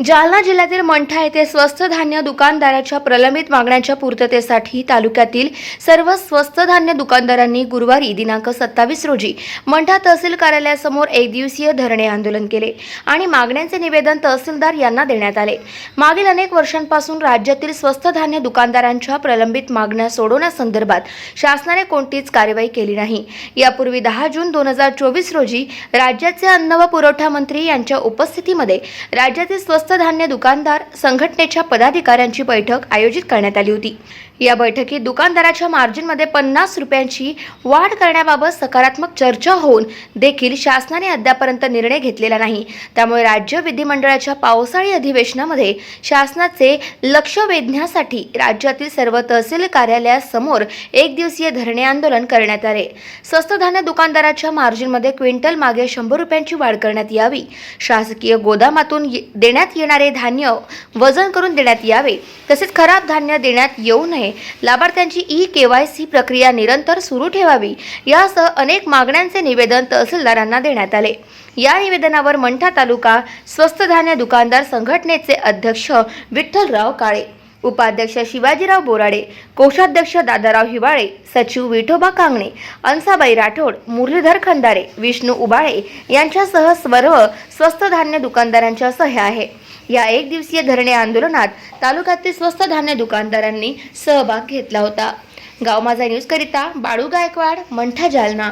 जालना जिल्ह्यातील मंठा येथे स्वस्त धान्य दुकानदाराच्या प्रलंबित मागण्यांच्या पूर्ततेसाठी तालुक्यातील सर्व स्वस्त धान्य दुकानदारांनी गुरुवारी दिनांक 27 रोजी मंठा तहसील कार्यालयासमोर एकदिवसीय धरणे आंदोलन केले आणि मागण्यांचे निवेदन तहसीलदार यांना देण्यात आले। मागील अनेक वर्षांपासून राज्यातील स्वस्त धान्य दुकानदारांच्या प्रलंबित मागण्या सोडवण्यासंदर्भात शासनाने कोणतीच कार्यवाही केली नाही। यापूर्वी 10 जून 2024 रोजी राज्याचे अन्न व पुरवठा मंत्री यांच्या उपस्थितीमध्ये राज्यातील स्वस्त धान्य दुकानदार संघटनेच्या पदाधिकाऱ्यांची बैठक आयोजित करण्यात आली होती। या बैठकीत दुकानदाराच्या मार्जिनमध्ये 50 रुपयांची वाढ करण्याबाबत सकारात्मक चर्चा होऊन देखील शासनाने अद्यापर्यंत निर्णय घेतलेला नाही। त्यामुळे राज्य विधिमंडळाच्या पावसाळी अधिवेशनामध्ये शासनाचे लक्ष वेधण्यासाठी राज्यातील सर्व तहसील कार्यालयासमोर एकदिवसीय धरणे आंदोलन करण्यात आले। स्वस्त धान्य दुकानदाराच्या मार्जिनमध्ये क्विंटल मागे 100 रुपयांची वाढ करण्यात यावी, शासकीय गोदामातून देण्यात येणारे धान्य वजन करून देण्यात यावे, तसेच खराब धान्य देण्यात येऊ नये, लाभार्थ्यांची ई-KYC प्रक्रिया निरंतर सुरू ठेवावी यासह अनेक मागण्यांचे निवेदन तहसीलदारांना देण्यात आले। या निवेदनावर मंठा तालुका स्वस्त धान्य दुकानदार संघटनेचे अध्यक्ष विठ्ठलराव काळे, उपाध्यक्ष शिवाजीराव बोराडे, कोषाध्यक्ष दादाराव हिवाळे, सचिव विठोबा कांगणे, अंसाबाई राठोड, मुरलीधर खंदारे, विष्णू उबाळे यांच्यासह सर्व स्वस्त धान्य दुकानदारांच्या सह्या आहे। या एक दिवसीय धरणे आंदोलनात तालुक्यातील स्वस्त धान्य दुकानदारांनी सहभाग घेतला होता। गाव माझा न्यूज करिता बाळू गायकवाड, मंठा, जालना।